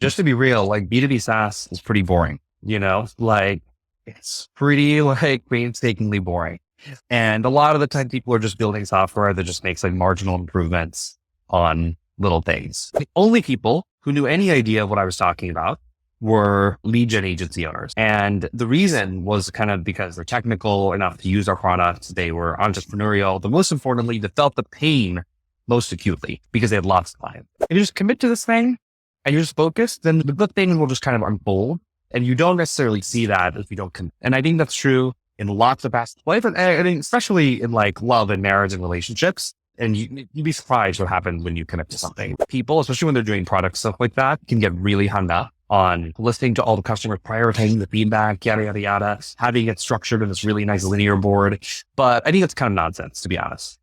Just to be real, like B2B SaaS is pretty boring, like it's pretty like painstakingly boring. And a lot of the time people are just building software that just makes like marginal improvements on little things. The only people who knew any idea of what I was talking about were lead gen agency owners. And the reason was kind of because they're technical enough to use our products. They were entrepreneurial, but most importantly, they felt the pain most acutely because they had lots of time. If you just commit to this thing and you're just focused, then the good things will just kind of unfold. And you don't necessarily see that if you don't commit. And I think that's true in lots of aspects of life, and I think especially in like love and marriage and relationships. And you'd be surprised what happens when you commit to something. People, especially when they're doing product stuff like that, can get really hung up on listening to all the customers, prioritizing the feedback, yada, yada, yada, having it structured in this really nice linear board. But I think it's kind of nonsense, to be honest.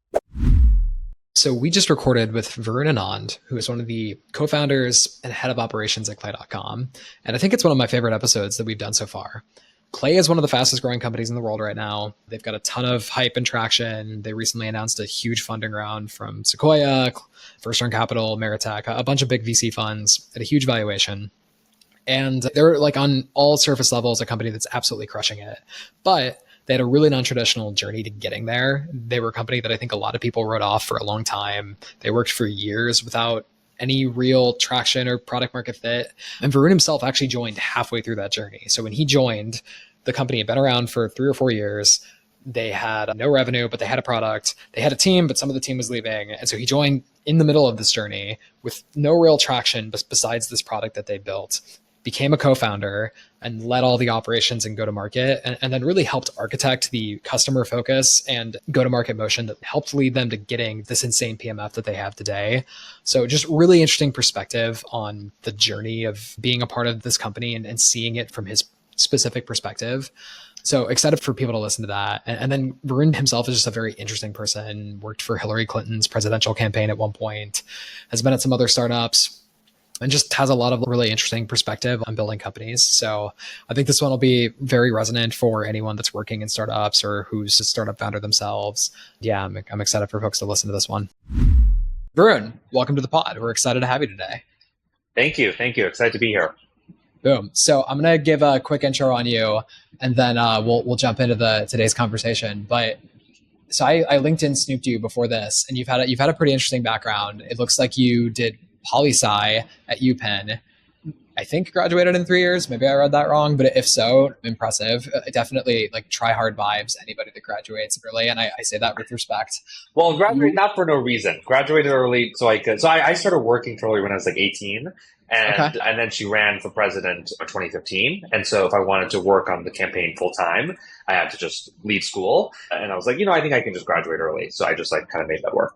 So we just recorded with Varun Anand, who is one of the co-founders and head of operations at Clay.com. And I think it's one of my favorite episodes that we've done so far. Clay is one of the fastest growing companies in the world right now. They've got a ton of hype and traction. They recently announced a huge funding round from Sequoia, First Turn Capital, Meritech, a bunch of big VC funds at a huge valuation. And they're like on all surface levels, a company that's absolutely crushing it. But they had a really non-traditional journey to getting there. They were a company that I think a lot of people wrote off for a long time. They worked for years without any real traction or product market fit. And Varun himself actually joined halfway through that journey. So when he joined, the company had been around for 3 or 4 years. They had no revenue, but they had a product. They had a team, but some of the team was leaving. And so he joined in the middle of this journey with no real traction besides this product that they built, became a co-founder and led all the operations and go-to-market, and then really helped architect the customer focus and go-to-market motion that helped lead them to getting this insane PMF that they have today. So just really interesting perspective on the journey of being a part of this company and seeing it from his specific perspective. So excited for people to listen to that. And then Varun himself is just a very interesting person, worked for Hillary Clinton's presidential campaign at one point, has been at some other startups, and just has a lot of really interesting perspective on building companies. So I think this one will be very resonant for anyone that's working in startups or who's a startup founder themselves. Yeah, I'm excited for folks to listen to this one. Varun, welcome to the pod. We're excited to have you today. Thank you. Excited to be here. Boom. So I'm going to give a quick intro on you, and then we'll jump into today's conversation. But so I LinkedIn snooped you before this, and you've had a pretty interesting background. It looks like you did poli-sci at UPenn. I think graduated in 3 years. Maybe I read that wrong, but if so, impressive. Definitely like try hard vibes, anybody that graduates early. And I say that with respect. Well, graduated not for no reason. Graduated early so I could. So I started working for Hillary when I was like 18. And then she ran for president in 2015. And so if I wanted to work on the campaign full time, I had to just leave school. And I was like, I think I can just graduate early. So I just like kind of made that work.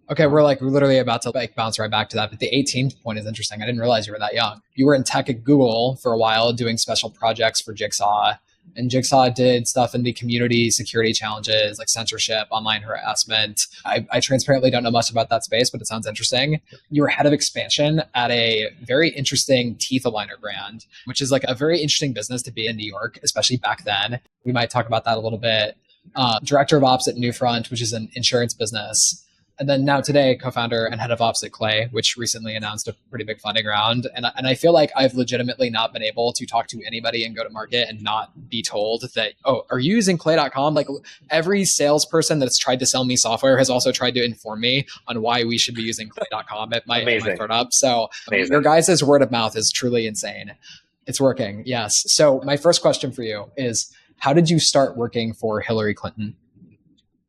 Okay, we're literally about to bounce right back to that. But the 18th point is interesting. I didn't realize you were that young. You were in tech at Google for a while doing special projects for Jigsaw. And Jigsaw did stuff in the community security challenges like censorship, online harassment. I transparently don't know much about that space, but it sounds interesting. You were head of expansion at a very interesting teeth aligner brand, which is like a very interesting business to be in New York, especially back then. We might talk about that a little bit. Director of ops at Newfront, which is an insurance business. And then now today, co-founder and head of ops at Clay, which recently announced a pretty big funding round. And I feel like I've legitimately not been able to talk to anybody and go to market and not be told that, are you using Clay.com? Like every salesperson that's tried to sell me software has also tried to inform me on why we should be using Clay.com at my startup. So your guys' word of mouth is truly insane. It's working. Yes. So my first question for you is, how did you start working for Hillary Clinton?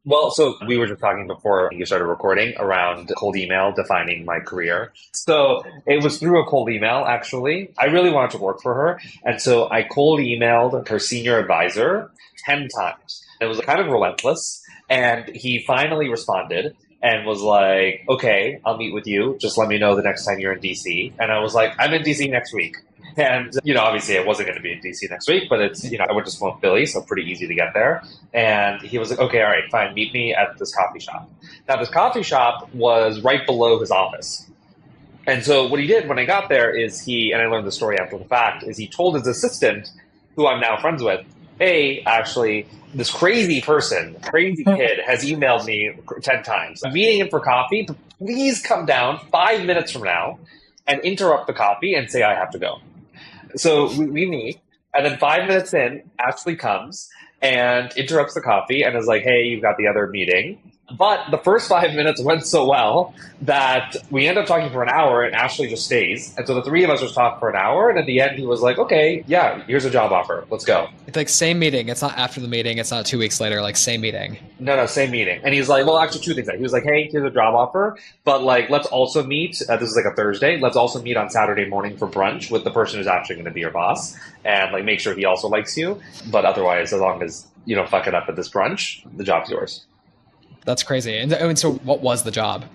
Well, so we were just talking before you started recording around cold email defining my career. So it was through a cold email, actually. I really wanted to work for her. And so I cold emailed her senior advisor 10 times. It was kind of relentless. And he finally responded and was like, okay, I'll meet with you. Just let me know the next time you're in DC. And I was like, I'm in DC next week. And, obviously I wasn't going to be in DC next week, but it's, I went to Smoke Philly, so pretty easy to get there. And he was like, okay, all right, fine, meet me at this coffee shop. Now, this coffee shop was right below his office. And so what he did when I got there is and I learned the story after the fact, is he told his assistant, who I'm now friends with, hey, actually, this crazy kid has emailed me 10 times. I'm meeting him for coffee, but please come down 5 minutes from now and interrupt the copy and say, I have to go. So we meet, and then 5 minutes in, Ashley comes and interrupts the coffee and is like, hey, you've got the other meeting. But the first 5 minutes went so well that we end up talking for an hour and Ashley just stays. And so the three of us just talked for an hour. And at the end, he was like, okay, yeah, here's a job offer. Let's go. It's like same meeting. It's not after the meeting. It's not 2 weeks later, like same meeting. No, same meeting. And he's like, well, actually, two things. He was like, hey, here's a job offer, but like, let's also meet. This is like a Thursday. Let's also meet on Saturday morning for brunch with the person who's actually going to be your boss, and like make sure he also likes you. But otherwise, as long as you don't fuck it up at this brunch, the job's yours. That's crazy. And so what was the job?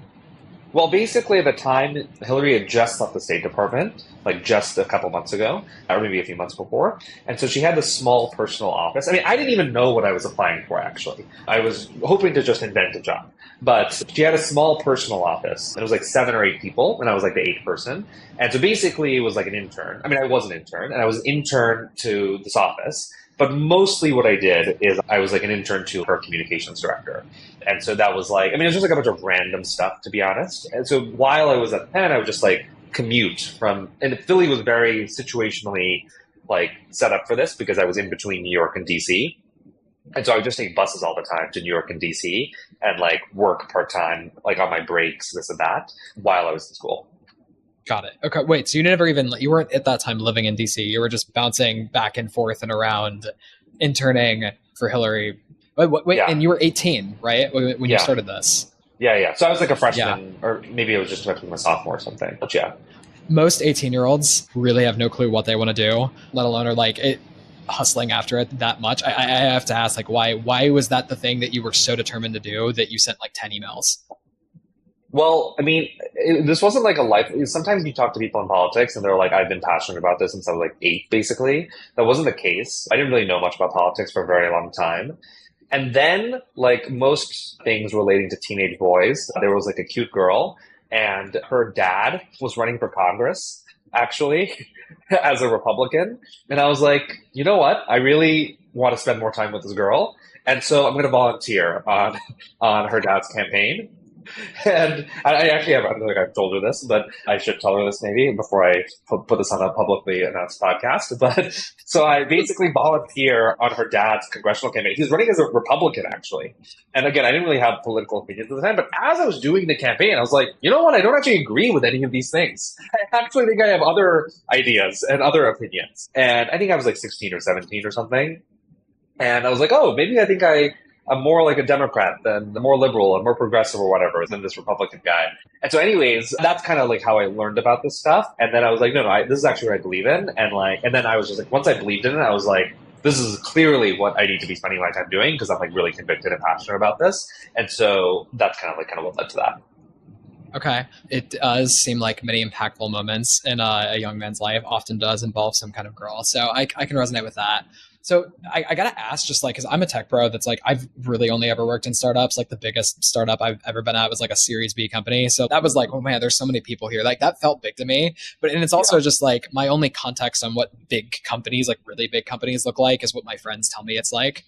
Well, basically, at the time, Hillary had just left the State Department, like just a couple months ago, or maybe a few months before. And so she had this small personal office. I mean, I didn't even know what I was applying for, actually. I was hoping to just invent a job. But she had a small personal office. And it was like 7 or 8 people, and I was like the 8th person. And so basically, it was like an intern. I mean, I was an intern, and I was intern to this office. But mostly what I did is I was like an intern to her communications director. And so that was like, I mean, it was just like a bunch of random stuff, to be honest. And so while I was at Penn, I would just like commute from, and Philly was very situationally like set up for this because I was in between New York and DC. And so I would just take buses all the time to New York and DC and like work part-time, like on my breaks, this and that, while I was in school. Got it. Okay. Wait, so you weren't at that time living in DC. You were just bouncing back and forth and around interning for Hillary. Wait, Yeah. And you were 18, right? When you started this? Yeah. So I was like a freshman, or maybe it was just a sophomore or something. But yeah. Most 18-year-olds really have no clue what they want to do, let alone are like hustling after it that much. I have to ask, like, why was that the thing that you were so determined to do that you sent like 10 emails? Well, I mean, this wasn't like a life. Sometimes you talk to people in politics and they're like, I've been passionate about this since I was like 8, basically. That wasn't the case. I didn't really know much about politics for a very long time. And then, like most things relating to teenage boys, there was like a cute girl and her dad was running for Congress, actually, as a Republican. And I was like, you know what? I really want to spend more time with this girl. And so I'm going to volunteer on her dad's campaign. And I actually have, I don't think I've told her this, but I should tell her this maybe before I put this on a publicly announced podcast. But so I basically volunteer on her dad's congressional campaign. He was running as a Republican, actually. And again, I didn't really have political opinions at the time, but as I was doing the campaign, I was like, you know what? I don't actually agree with any of these things. I actually think I have other ideas and other opinions. And I think I was like 16 or 17 or something. And I was like, oh, maybe I think I'm more like a Democrat than the more liberal and more progressive or whatever than this Republican guy. And so anyways, that's kind of like how I learned about this stuff. And then I was like, no, this is actually what I believe in. And then I was just like, once I believed in it, I was like, this is clearly what I need to be spending my time doing because I'm like really convicted and passionate about this. And so that's kind of what led to that. Okay. It does seem like many impactful moments in a young man's life often does involve some kind of girl. So I can resonate with that. So I got to ask, just like, because I'm a tech bro that's like, I've really only ever worked in startups. Like the biggest startup I've ever been at was like a Series B company. So that was like, oh man, there's so many people here. Like that felt big to me. And it's also just like my only context on what big companies, like really big companies look like is what my friends tell me it's like.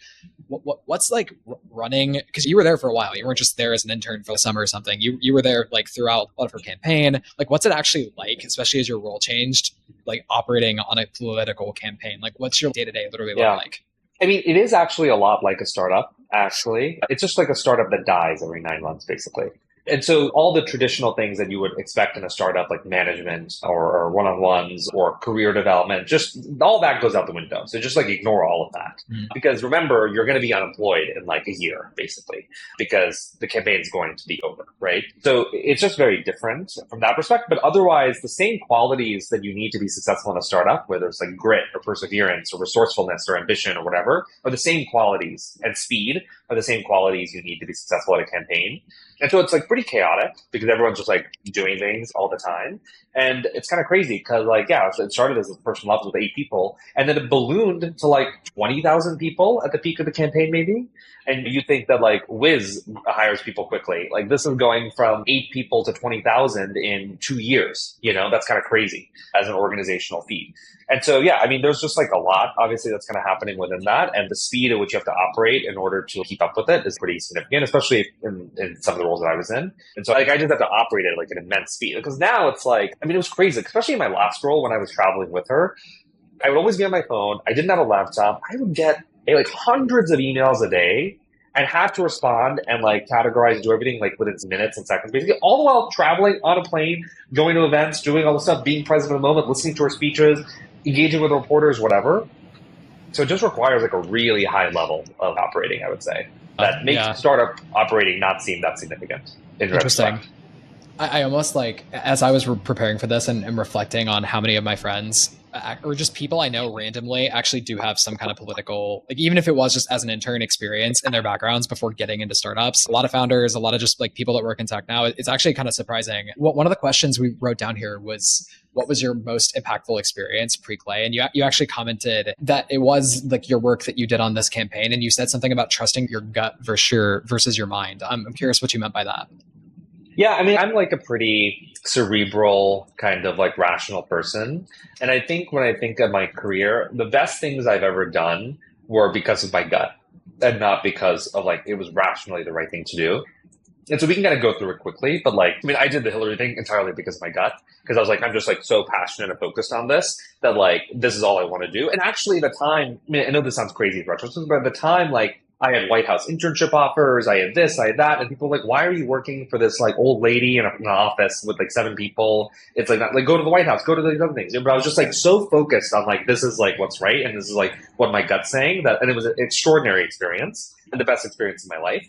What's like running, because you were there for a while. You weren't just there as an intern for the summer or something. You were there like throughout a lot of her campaign. Like what's it actually like, especially as your role changed, like operating on a political campaign? Like what's your day-to-day literally look like? I mean, it is actually a lot like a startup, actually. It's just like a startup that dies every 9 months, basically. And so all the traditional things that you would expect in a startup, like management or one-on-ones or career development, just all that goes out the window. So just like ignore all of that. Because remember, you're going to be unemployed in like a year, basically, because the campaign is going to be over, right? So it's just very different from that perspective. But otherwise, the same qualities that you need to be successful in a startup, whether it's like grit or perseverance or resourcefulness or ambition or whatever, are the same qualities, and speed are the same qualities you need to be successful at a campaign. And so it's like pretty chaotic because everyone's just like doing things all the time. And it's kind of crazy because like, yeah, so it started as a personal office with 8 people and then it ballooned to like 20,000 people at the peak of the campaign, maybe. And you think that like Wiz hires people quickly. Like this is going from 8 people to 20,000 in 2 years. You know, that's kind of crazy as an organizational feat. And so, yeah, I mean, there's just like a lot, obviously, that's kind of happening within that. And the speed at which you have to operate in order to keep up with it is pretty significant, especially in some of the roles that I was in. happen. And so like I just have to operate at like an immense speed, because now it's like, I mean, it was crazy, especially in my last role when I was traveling with her. I would always be on my phone. I didn't have a laptop. I would get like hundreds of emails a day and have to respond and like categorize, do everything like within minutes and seconds, basically, all the while traveling on a plane, going to events, doing all the stuff, being present in the moment, listening to her speeches, engaging with reporters, whatever. So it just requires like a really high level of operating, I would say, that makes startup operating not seem that significant. Interesting. I almost like, as I was preparing for this and reflecting on how many of my friends or just people I know randomly actually do have some kind of political, like even if it was just as an intern experience in their backgrounds before getting into startups. A lot of founders, a lot of just like people that work in tech now, it's actually kind of surprising. One of the questions we wrote down here was, what was your most impactful experience pre-Clay? And you actually commented that it was like your work that you did on this campaign. And you said something about trusting your gut versus your mind. I'm curious what you meant by that. Yeah, I mean, I'm like a pretty cerebral kind of like rational person. And I think when I think of my career, the best things I've ever done were because of my gut and not because of like, it was rationally the right thing to do. And so we can kind of go through it quickly, but like, I mean, I did the Hillary thing entirely because of my gut, because I was like, I'm just like so passionate and focused on this that like, this is all I want to do. And actually at the time, I mean, I know this sounds crazy in retrospect, but at the time, like I had White House internship offers, I had this, I had that. And people were like, why are you working for this like old lady in an office with like 7 people? It's like, not, like go to the White House, go to these other things. But I was just like so focused on like, this is like what's right. And this is like what my gut's saying, that, and it was an extraordinary experience and the best experience in my life.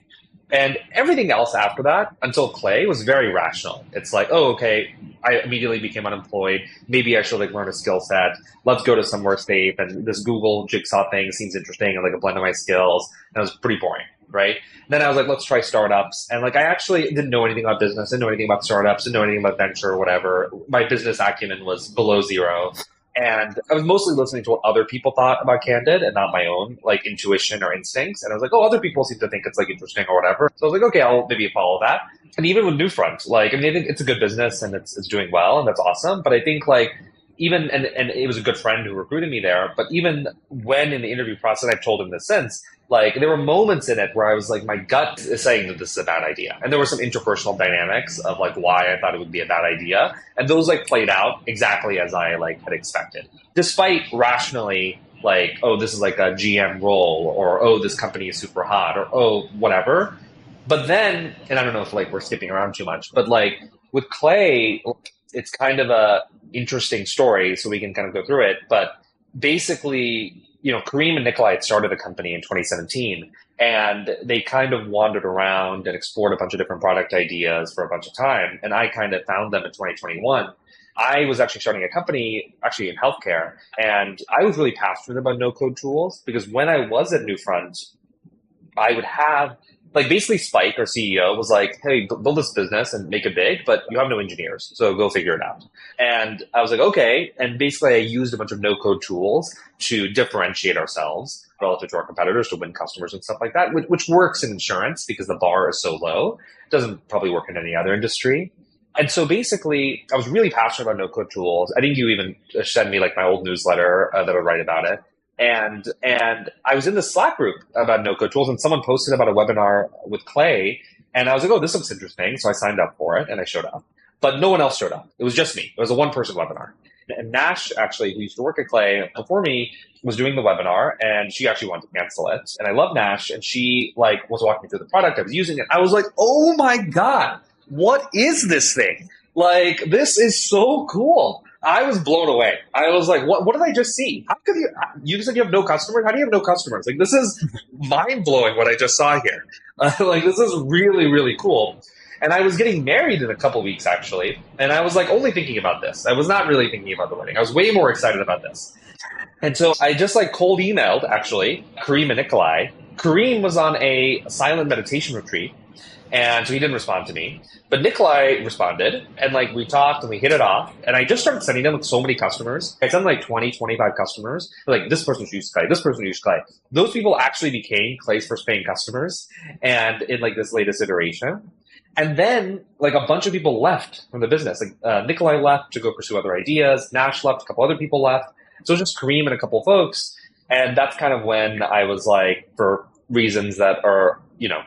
And everything else after that, until Clay, was very rational. It's like, oh, okay, I immediately became unemployed. Maybe I should like learn a skill set. Let's go to somewhere safe. And this Google Jigsaw thing seems interesting and like a blend of my skills. And it was pretty boring, right? Then I was like, let's try startups. And like, I actually didn't know anything about business, didn't know anything about startups, didn't know anything about venture or whatever. My business acumen was below zero. And I was mostly listening to what other people thought about Candid and not my own like intuition or instincts. And I was like, oh, other people seem to think it's like interesting or whatever. So I was like, okay, I'll maybe follow that. And even with Newfront, like, I mean, I think it's a good business and it's doing well and that's awesome. But I think like even, and it was a good friend who recruited me there, but even when in the interview process, I've told him this since, like there were moments in it where I was like, my gut is saying that this is a bad idea. And there were some interpersonal dynamics of like why I thought it would be a bad idea. And those like played out exactly as I like had expected, despite rationally like, oh, this is like a GM role, or, oh, this company is super hot, or, oh, whatever. But then, and I don't know if like we're skipping around too much, but like with Clay, it's kind of a interesting story, so we can kind of go through it. But basically, you know, Kareem and Nikolai had started the company in 2017, and they kind of wandered around and explored a bunch of different product ideas for a bunch of time. And I kind of found them in 2021. I was actually starting a company actually in healthcare, and I was really passionate about no-code tools because when I was at Newfront, I would have like basically Spike, our CEO, was like, hey, build this business and make it big, but you have no engineers, so go figure it out. And I was like, okay. And basically I used a bunch of no-code tools to differentiate ourselves relative to our competitors to win customers and stuff like that, which works in insurance because the bar is so low. It doesn't probably work in any other industry. And so basically, I was really passionate about no-code tools. I think you even sent me like my old newsletter that I would write about it. And I was in the Slack group about no-code tools, and someone posted about a webinar with Clay, and I was like, oh, this looks interesting. So I signed up for it, and I showed up. But no one else showed up. It was just me. It was a one-person webinar. And Nash, actually, who used to work at Clay before me, was doing the webinar, and she actually wanted to cancel it. And I love Nash, and she like was walking me through the product. I was using it. I was like, oh my God, what is this thing? Like, this is so cool. I was blown away. I was like, what did I just see? How could you said you have no customers? How do you have no customers? Like, this is mind blowing what I just saw here. Like, this is really, really cool. And I was getting married in a couple weeks, actually. And I was like only thinking about this. I was not really thinking about the wedding. I was way more excited about this. And so I just like cold emailed, actually, Kareem and Nikolai. Kareem was on a silent meditation retreat. And so he didn't respond to me. But Nikolai responded, and like we talked and we hit it off. And I just started sending them like so many customers. I sent like 20, 25 customers. Like, this person used Clay, this person used Clay. Those people actually became Clay's first paying customers. And in like this latest iteration. And then like a bunch of people left from the business. Like Nikolai left to go pursue other ideas. Nash left, a couple other people left. So it was just Kareem and a couple folks. And that's kind of when I was like, for reasons that are,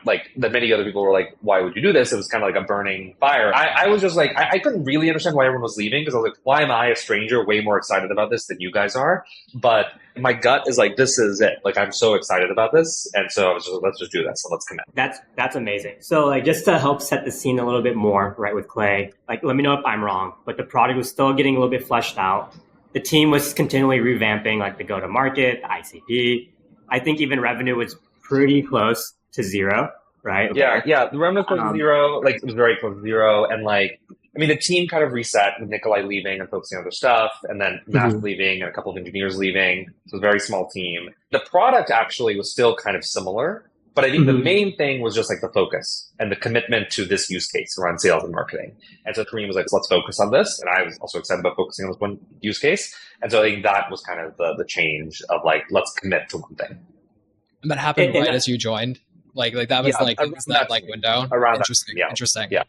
like that many other people were like, why would you do this? It was kind of like a burning fire. I was just like, I couldn't really understand why everyone was leaving because I was like, why am I, a stranger, way more excited about this than you guys are? But my gut is like, this is it. Like, I'm so excited about this. And so I was just like, let's just do this. So let's commit. That's amazing. So like, just to help set the scene a little bit more, right, with Clay, like, let me know if I'm wrong, but the product was still getting a little bit fleshed out. The team was continually revamping like the go-to-market, the ICP. I think even revenue was pretty close to zero, right? Yeah. The revenue was close to zero. Like, it was very close to zero. And like, I mean, the team kind of reset with Nikolai leaving and focusing on other stuff, and then Matt leaving and a couple of engineers leaving. So it was a very small team. The product actually was still kind of similar, but I think the main thing was just like the focus and the commitment to this use case around sales and marketing. And so Kareem was like, let's focus on this. And I was also excited about focusing on this one use case. And so I think that was kind of the change of like, let's commit to one thing. And that happened right as you joined. Like that was it was that like window. Around interesting. That, Interesting. Yeah.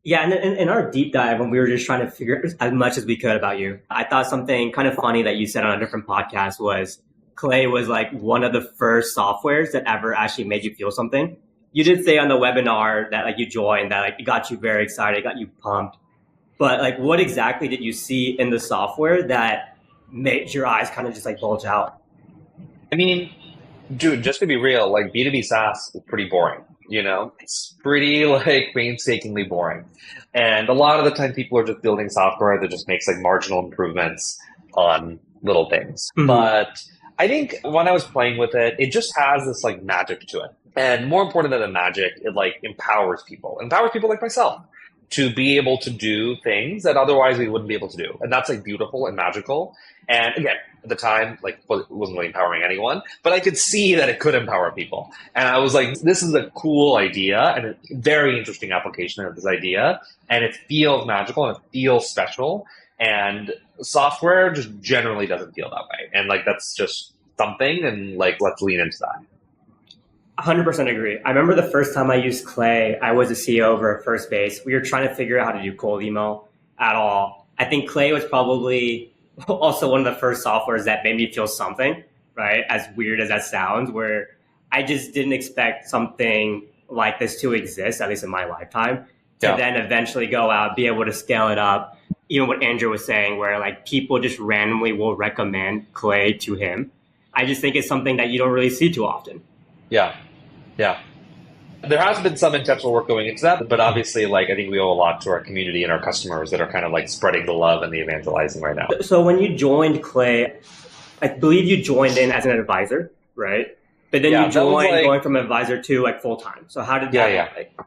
Yeah, and in our deep dive, when we were just trying to figure as much as we could about you, I thought something kind of funny that you said on a different podcast was Clay was like one of the first softwares that ever actually made you feel something. You did say on the webinar that like you joined, that like it got you very excited, got you pumped. But like, what exactly did you see in the software that made your eyes kind of just like bulge out? I mean, dude, just to be real, like B2B SaaS is pretty boring. It's pretty like painstakingly boring. And a lot of the time people are just building software that just makes like marginal improvements on little things. But I think when I was playing with it, it just has this like magic to it. And more important than the magic, it like empowers people like myself to be able to do things that otherwise we wouldn't be able to do. And that's like beautiful and magical. And again, at the time, like it wasn't really empowering anyone, but I could see that it could empower people. And I was like, this is a cool idea and a very interesting application of this idea. And it feels magical and it feels special. And software just generally doesn't feel that way. And like, that's just something. And like, let's lean into that. 100% agree. I remember the first time I used Clay, I was a CEO over at First Base. We were trying to figure out how to do cold email at all. I think Clay was probably also one of the first softwares that made me feel something, right? As weird as that sounds, where I just didn't expect something like this to exist, at least in my lifetime, to then eventually go out, be able to scale it up. Even what Andrew was saying, where like people just randomly will recommend Clay to him. I just think it's something that you don't really see too often. Yeah. There has been some intentional work going into that, but obviously, like, I think we owe a lot to our community and our customers that are kind of like spreading the love and the evangelizing right now. So when you joined Clay, I believe you joined in as an advisor, right? But then you joined going from advisor to like full-time. So how did that look?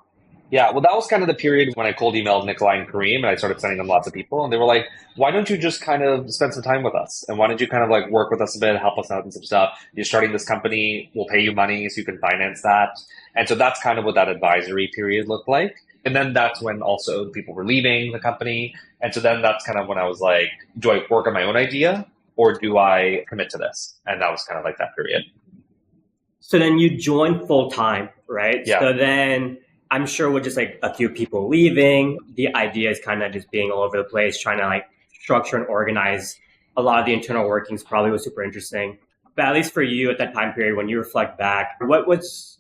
Yeah, well, that was kind of the period when I cold emailed Nikolai and Kareem and I started sending them lots of people. And they were like, why don't you just kind of spend some time with us? And why don't you kind of like work with us a bit, help us out in some stuff? You're starting this company, we'll pay you money so you can finance that. And so that's kind of what that advisory period looked like. And then that's when also people were leaving the company. And so then that's kind of when I was like, do I work on my own idea or do I commit to this? And that was kind of like that period. So then you joined full-time, right? Yeah. So then I'm sure with just like a few people leaving, the idea is kind of just being all over the place, trying to like structure and organize a lot of the internal workings probably was super interesting. But at least for you at that time period, when you reflect back, what was,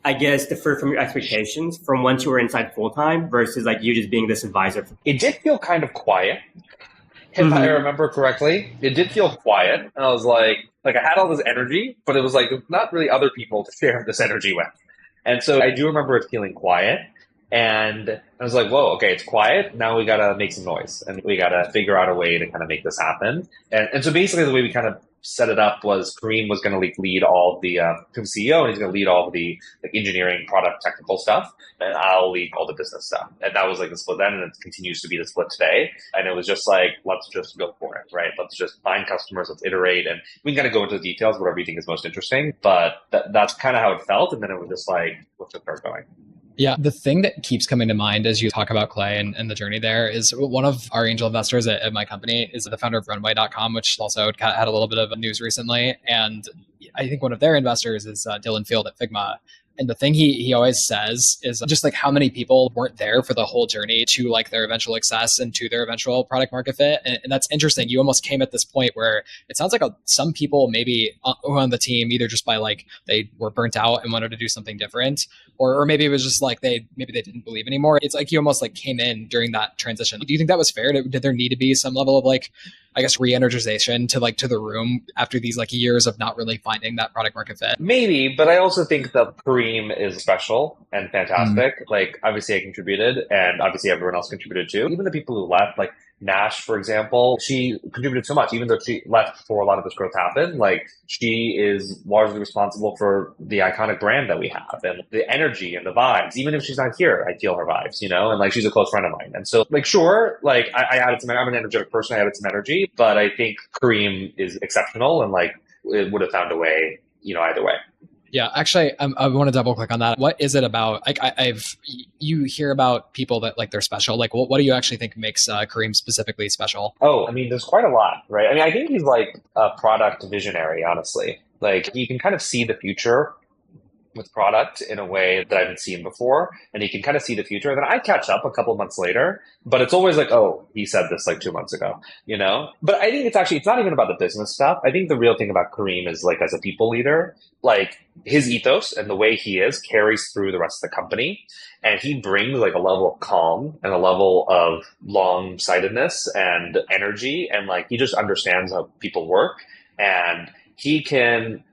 I guess, differ from your expectations from once you were inside full-time versus like you just being this advisor? It did feel kind of quiet. If I remember correctly, it did feel quiet. And I was like I had all this energy, but it was like not really other people to share this energy with. And so I do remember it feeling quiet. And I was like, whoa, okay, it's quiet. Now we got to make some noise and we got to figure out a way to kind of make this happen. And so basically the way we kind of set it up was Kareem was going to lead all the CEO, and he's going to lead all the like engineering, product, technical stuff, and I'll lead all the business stuff. And that was like the split then, and it continues to be the split today. And it was just like, let's just go for it, right? Let's just find customers, let's iterate, and we can kind of go into the details, whatever you think is most interesting. But that's kind of how it felt, and then it was just like, let's just start going. Yeah, the thing that keeps coming to mind as you talk about Clay and the journey there is one of our angel investors at my company is the founder of Runway.com, which also had a little bit of news recently. And I think one of their investors is Dylan Field at Figma. And the thing he always says is just like how many people weren't there for the whole journey to like their eventual success and to their eventual product market fit. And that's interesting. You almost came at this point where it sounds like some people maybe on the team, either just by like they were burnt out and wanted to do something different, or maybe it was just like they didn't believe anymore. It's like you almost like came in during that transition. Do you think that was fair? Did there need to be some level of like, I guess, re-energization to the room after these like years of not really finding that product market fit? Maybe, but I also think that Kareem is special and fantastic. Like, obviously I contributed, and obviously everyone else contributed too. Even the people who left, like Nash, for example, she contributed so much, even though she left before a lot of this growth happened. Like, she is largely responsible for the iconic brand that we have and the energy and the vibes. Even if she's not here, I feel her vibes, and like she's a close friend of mine. And so, like, sure, like I added some, I'm an energetic person, I added some energy, but I think Kareem is exceptional and like it would have found a way, either way. Yeah, actually, I want to double click on that. What is it about? Like, you hear about people that like they're special. Like, what do you actually think makes Kareem specifically special? Oh, I mean, there's quite a lot, right? I mean, I think he's like a product visionary, honestly. Like, he can kind of see the future with product in a way that I haven't seen before, and he can kind of see the future. And then I catch up a couple of months later, but it's always like, oh, he said this like 2 months ago, But I think it's not even about the business stuff. I think the real thing about Kareem is like as a people leader, like his ethos and the way he is carries through the rest of the company. And he brings like a level of calm and a level of long-sightedness and energy. And like, he just understands how people work, and he can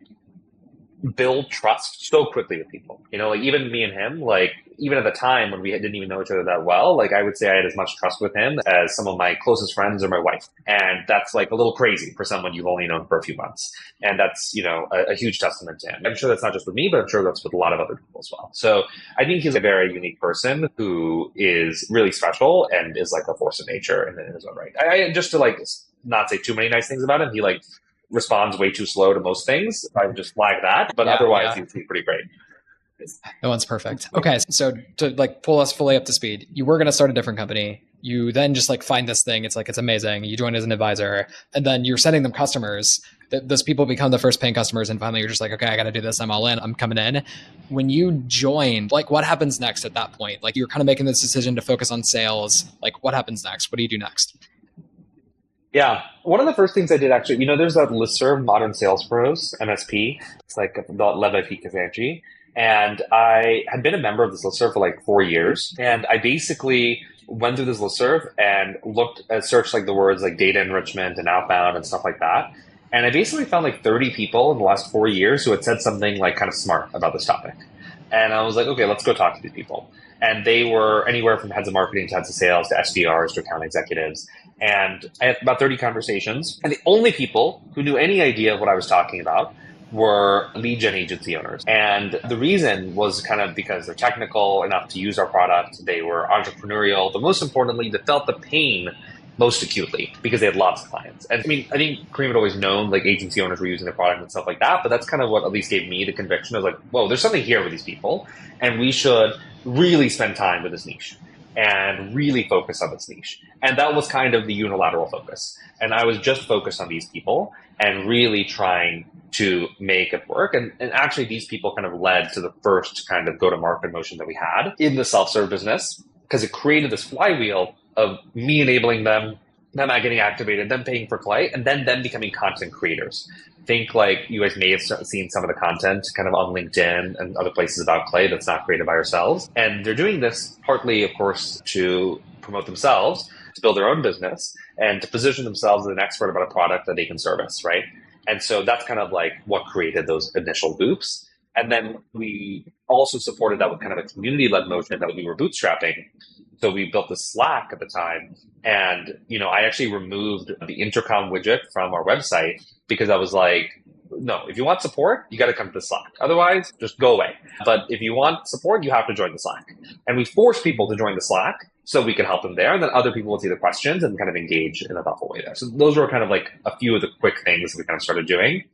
build trust so quickly with people. Like even me and him, like even at the time when we didn't even know each other that well, like I would say I had as much trust with him as some of my closest friends or my wife. And that's like a little crazy for someone you've only known for a few months. And that's, a huge testament to him. I'm sure that's not just with me, but I'm sure that's with a lot of other people as well. So I think he's a very unique person who is really special and is like a force of nature in his own right. I just to like not say too many nice things about him, he like responds way too slow to most things. I would just flag that, but otherwise he's pretty great. That one's perfect. Okay, so to like pull us fully up to speed, you were going to start a different company. You then just like find this thing. It's like, it's amazing. You join as an advisor, and then you're sending them customers. Those people become the first paying customers, and finally you're just like, okay, I got to do this. I'm all in. I'm coming in. When you join, like what happens next at that point? Like you're kind of making this decision to focus on sales. Like what happens next? What do you do next? Yeah. One of the first things I did actually, there's that listserv, Modern Sales Pros, MSP. It's like led by Pete Kazanchi. And I had been a member of this listserv for like 4 years. And I basically went through this listserv and searched like the words like data enrichment and outbound and stuff like that. And I basically found like 30 people in the last 4 years who had said something like kind of smart about this topic. And I was like, okay, let's go talk to these people. And they were anywhere from heads of marketing to heads of sales to SDRs to account executives. And I had about 30 conversations. And the only people who knew any idea of what I was talking about were lead gen agency owners. And the reason was kind of because they're technical enough to use our product. They were entrepreneurial, but most importantly, they felt the pain most acutely because they had lots of clients. And I mean, I think Kareem had always known like agency owners were using the product and stuff like that, but that's kind of what at least gave me the conviction. I was like, whoa, there's something here with these people, and we should really spend time with this niche and really focus on this niche. And that was kind of the unilateral focus. And I was just focused on these people and really trying to make it work. And actually these people kind of led to the first kind of go-to-market motion that we had in the self-serve business, because it created this flywheel of me enabling them not getting activated, them paying for Clay, and then them becoming content creators. Think like you guys may have seen some of the content kind of on LinkedIn and other places about Clay that's not created by ourselves. And they're doing this partly, of course, to promote themselves, to build their own business, and to position themselves as an expert about a product that they can service, right? And so that's kind of like what created those initial loops. And then we also supported that with kind of a community-led motion that we were bootstrapping. So we built the Slack at the time. And, I actually removed the intercom widget from our website because I was like, no, if you want support, you got to come to the Slack. Otherwise, just go away. But if you want support, you have to join the Slack. And we forced people to join the Slack so we could help them there. And then other people would see the questions and kind of engage in a thoughtful way there. So those were kind of like a few of the quick things we kind of started doing.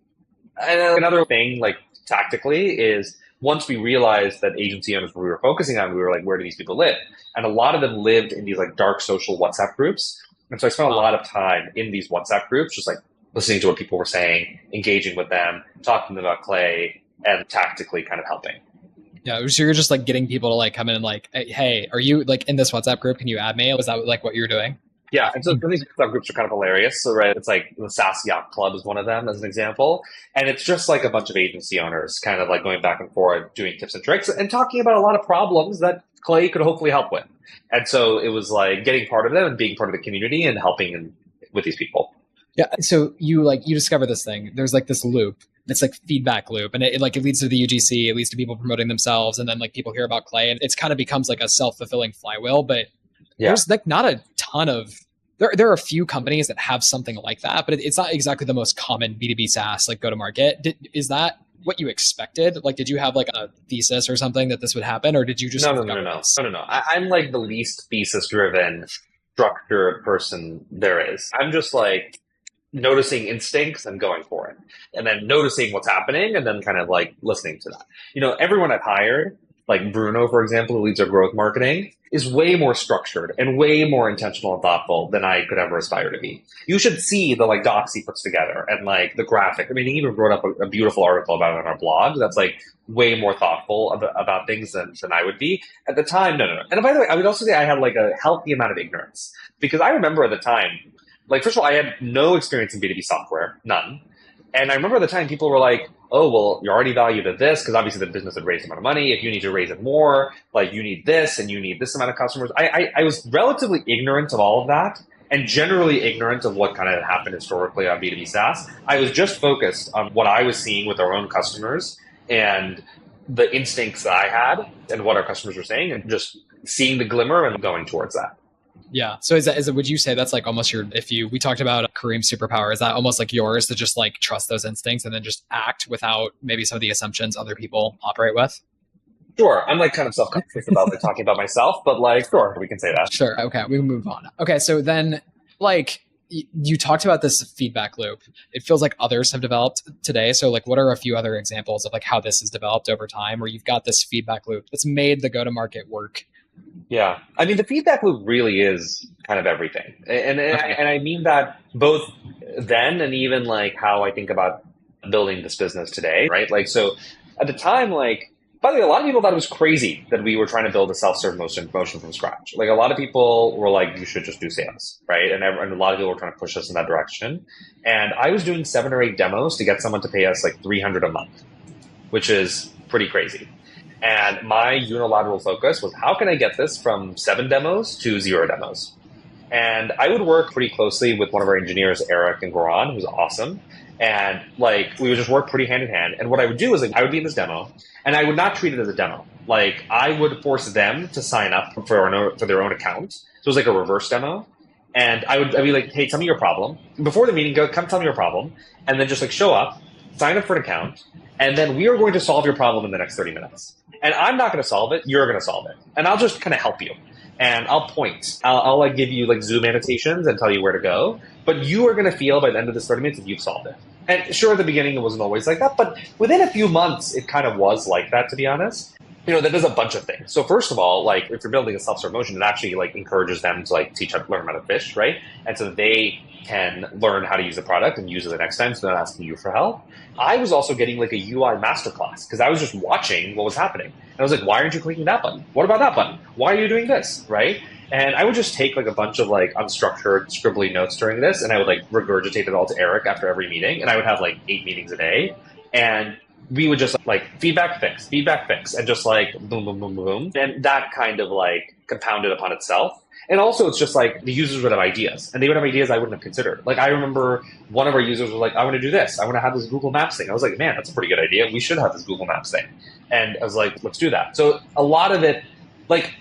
And another thing, like tactically, is once we realized that agency owners we were focusing on, we were like, where do these people live? And a lot of them lived in these like dark social WhatsApp groups. And so I spent a lot of time in these WhatsApp groups, just like listening to what people were saying, engaging with them, talking to them about Clay, and tactically kind of helping. Yeah. So you're just like getting people to like come in and like, hey, are you like in this WhatsApp group? Can you add me? Was that like what you're doing? Yeah, and so these subgroups are kind of hilarious. So, right, it's like the SaaS Yacht Club is one of them as an example, and it's just like a bunch of agency owners kind of like going back and forth, doing tips and tricks, and talking about a lot of problems that Clay could hopefully help with. And so it was like getting part of them and being part of the community and helping with these people. Yeah. So you discover this thing. There's like this loop. It's like feedback loop, and it leads to the UGC. It leads to people promoting themselves, and then like people hear about Clay, and it's kind of becomes like a self-fulfilling flywheel. But there's like not a ton of there are a few companies that have something like that, but it's not exactly the most common B2B SaaS like go to market. Is that what you expected? Like, did you have like a thesis or something that this would happen, or did you just No. I'm like the least thesis driven structured person there is. I'm just like noticing instincts and going for it, and then noticing what's happening, and then kind of like listening to that. Everyone I've hired, like Bruno, for example, who leads our growth marketing, is way more structured and way more intentional and thoughtful than I could ever aspire to be. You should see the like docs he puts together and like the graphic. I mean, he even wrote up a beautiful article about it on our blog that's like way more thoughtful about things than I would be. At the time, no. And by the way, I would also say I had like a healthy amount of ignorance, because I remember at the time, like, first of all, I had no experience in B2B software, none. And I remember at the time people were like, oh, well, you're already valued at this, because obviously the business had raised a amount of money. If you need to raise it more, like you need this and you need this amount of customers. I was relatively ignorant of all of that, and generally ignorant of what kind of happened historically on B2B SaaS. I was just focused on what I was seeing with our own customers and the instincts that I had and what our customers were saying, and just seeing the glimmer and going towards that. Yeah. So is it, would you say that's like almost we talked about Kareem's superpower, is that almost like yours to just like trust those instincts and then just act without maybe some of the assumptions other people operate with? Sure. I'm like kind of self-conscious about like talking about myself, but like, sure, we can say that. Sure. Okay. We can move on. Okay. So then like you talked about this feedback loop. It feels like others have developed today. So like, what are a few other examples of like how this has developed over time, where you've got this feedback loop that's made the go-to-market work? Yeah. I mean, the feedback loop really is kind of everything. And I mean that both then and even like how I think about building this business today, right? Like, so at the time, like, by the way, a lot of people thought it was crazy that we were trying to build a self-serve motion from scratch. Like, a lot of people were like, you should just do sales, right? And a lot of people were trying to push us in that direction. And I was doing 7 or 8 demos to get someone to pay us like $300 a month, which is pretty crazy. And my unilateral focus was, how can I get this from 7 demos to 0 demos? And I would work pretty closely with one of our engineers, Eric and Goran, who's awesome. And like, we would just work pretty hand in hand. And what I would do is like, I would be in this demo, and I would not treat it as a demo. Like, I would force them to sign up for their own account. So it was like a reverse demo. And I'd be like, hey, tell me your problem. Before the meeting, come tell me your problem. And then just like show up, sign up for an account. And then we are going to solve your problem in the next 30 minutes. And I'm not going to solve it. You're going to solve it. And I'll just kind of help you. And I'll point. I'll like give you like Zoom annotations and tell you where to go. But you are going to feel by the end of this 30 minutes that you've solved it. And sure, at the beginning, it wasn't always like that. But within a few months, it kind of was like that, to be honest. That does a bunch of things. So first of all, like, if you're building a self-serve motion, it actually like encourages them to like learn how to fish, right? And so they can learn how to use the product and use it the next time, so they're not asking you for help. I was also getting like a UI masterclass, because I was just watching what was happening. And I was like, why aren't you clicking that button? What about that button? Why are you doing this, right? And I would just take like a bunch of like unstructured scribbly notes during this, and I would like regurgitate it all to Eric after every meeting. And I would have like 8 meetings a day. And we would just like feedback, fix, and just like boom, boom, boom, boom. And that kind of like compounded upon itself. And also, it's just like the users would have ideas, and they would have ideas I wouldn't have considered. Like, I remember one of our users was like, I want to do this. I want to have this Google Maps thing. I was like, man, that's a pretty good idea. We should have this Google Maps thing. And I was like, let's do that. So a lot of it, like,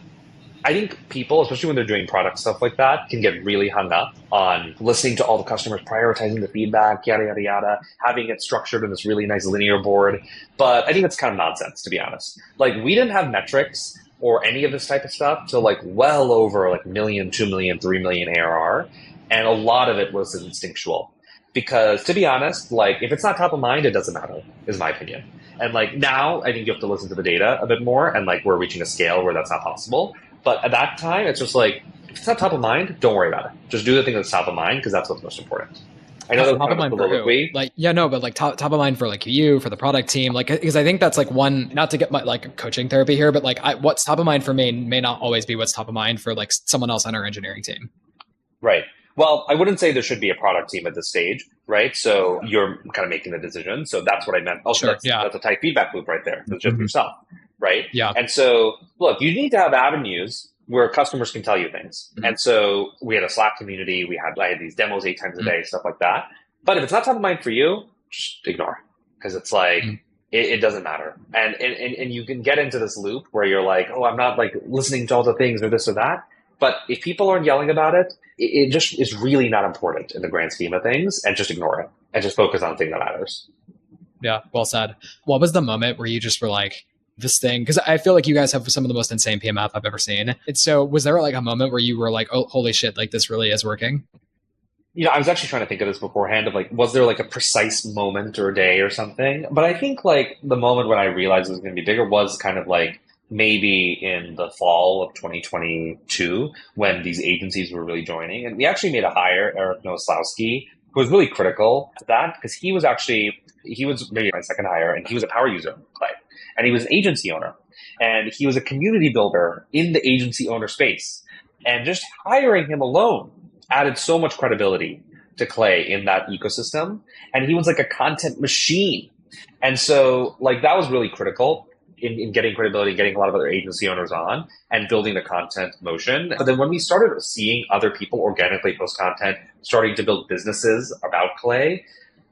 I think people, especially when they're doing product stuff like that, can get really hung up on listening to all the customers, prioritizing the feedback, yada, yada, yada, having it structured in this really nice linear board. But I think it's kind of nonsense, to be honest. Like, we didn't have metrics or any of this type of stuff till like well over like 1 million, 2 million, 3 million ARR. And a lot of it was instinctual. Because to be honest, like, if it's not top of mind, it doesn't matter, is my opinion. And like, now I think you have to listen to the data a bit more, and like, we're reaching a scale where that's not possible. But at that time, it's just like, if it's not top of mind, don't worry about it. Just do the thing that's top of mind, because that's what's most important. I know that was Top kind of of a mind for who? soliloquy. Like, yeah, no, but like top of mind for like you, for the product team, like, because I think that's like one, not to get my like coaching therapy here, but like what's top of mind for me may not always be what's top of mind for like someone else on our engineering team. Right. Well, I wouldn't say there should be a product team at this stage, right? So you're kind of making the decision. So that's what I meant. Also, Sure. Yeah. that's a tight feedback loop right there. It's just Mhm. yourself, right? Yeah. And so, look, you need to have avenues where customers can tell you things. Mhm. And so we had a Slack community. I had these demos 8 times a day, stuff like that. But if it's not top of mind for you, just ignore it, because it's like, it doesn't matter. And you can get into this loop where you're like, oh, I'm not like listening to all the things or this or that. But if people aren't yelling about it, it just is really not important in the grand scheme of things, and just ignore it and just focus on the thing that matters. Yeah. Well said. What was the moment where you just were like, this thing? Because I feel like you guys have some of the most insane PMF I've ever seen. And so was there like a moment where you were like, oh, holy shit, like this really is working? I was actually trying to think of this beforehand of like, was there like a precise moment or day or something? But I think like the moment when I realized it was going to be bigger was kind of like maybe in the fall of 2022 when these agencies were really joining. And we actually made a hire, Eric Noslowski, who was really critical to that because he was maybe my second hire, and he was a power user, and he was an agency owner, and he was a community builder in the agency owner space. And just hiring him alone added so much credibility to Clay in that ecosystem. And he was like a content machine. And so like that was really critical in getting credibility, getting a lot of other agency owners on and building the content motion. But then when we started seeing other people organically post content, starting to build businesses about Clay,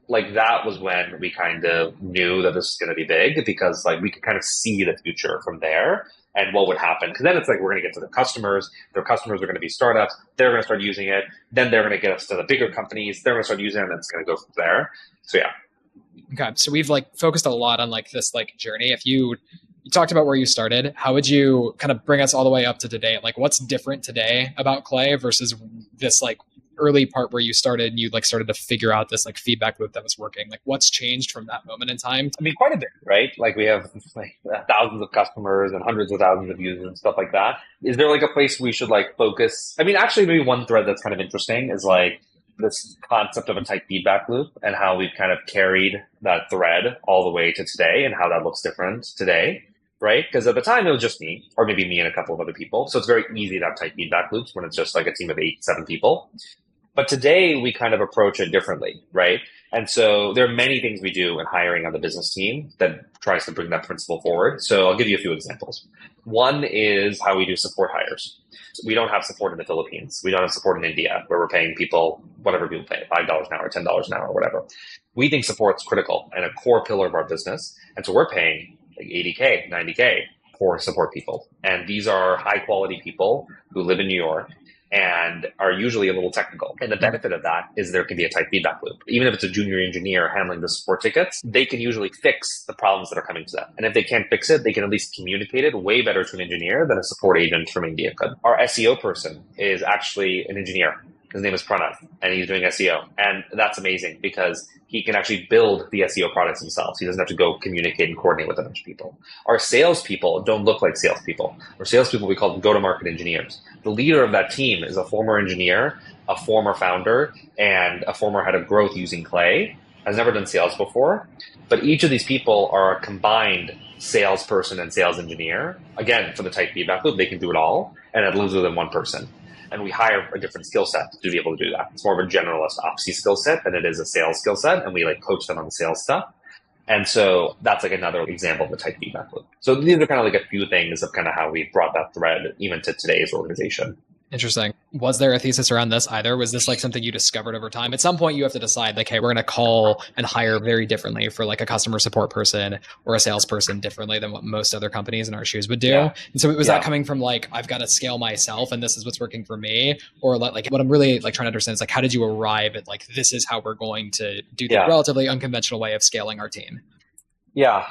like that was when we kind of knew that this was going to be big, because like we could kind of see the future from there and what would happen. Because then it's like we're going to get to the customers. Their customers are going to be startups. They're going to start using it. Then they're going to get us to the bigger companies. They're going to start using it, and it's going to go from there. So yeah. Okay. So we've like focused a lot on like this like journey. If you talked about where you started, how would you kind of bring us all the way up to today? Like what's different today about Clay versus this like early part where you started and you like started to figure out this like feedback loop that was working? Like what's changed from that moment in time? I mean, quite a bit, right? Like we have like thousands of customers and hundreds of thousands of users and stuff like that. Is there like a place we should like focus? I mean, actually maybe one thread that's kind of interesting is like this concept of a tight feedback loop and how we've kind of carried that thread all the way to today and how that looks different today, right? Because at the time it was just me, or maybe me and a couple of other people. So it's very easy to have tight feedback loops when it's just like a team of 8, 7 people. But today we kind of approach it differently, right? And so there are many things we do in hiring on the business team that tries to bring that principle forward. So I'll give you a few examples. One is how we do support hires. So we don't have support in the Philippines. We don't have support in India, where we're paying people whatever people pay, $5 an hour, $10 an hour, whatever. We think support's critical and a core pillar of our business. And so we're paying like $80K, $90K for support people. And these are high quality people who live in New York and are usually a little technical. And the benefit of that is there can be a tight feedback loop. Even if it's a junior engineer handling the support tickets, they can usually fix the problems that are coming to them. And if they can't fix it, they can at least communicate it way better to an engineer than a support agent from India could. Our SEO person is actually an engineer. His name is Pranav, and he's doing SEO. And that's amazing because he can actually build the SEO products himself. He doesn't have to go communicate and coordinate with a bunch of people. Our salespeople don't look like salespeople. Our salespeople, we call them go-to-market engineers. The leader of that team is a former engineer, a former founder, and a former head of growth using Clay. Has never done sales before. But each of these people are a combined salesperson and sales engineer. Again, for the tight feedback loop, they can do it all, and it lives within one person. And we hire a different skill set to be able to do that. It's more of a generalist opsy skill set than it is a sales skill set. And we like coach them on the sales stuff. And so that's like another example of the tight feedback loop. So these are kind of like a few things of kind of how we brought that thread even to today's organization. Interesting. Was there a thesis around this either? Was this like something you discovered over time? At some point you have to decide like, hey, we're going to call and hire very differently for like a customer support person or a salesperson differently than what most other companies in our shoes would do. Yeah. And so was that coming from like, I've got to scale myself and this is what's working for me? Or like what I'm really like trying to understand is like, how did you arrive at like, this is how we're going to do the relatively unconventional way of scaling our team? Yeah.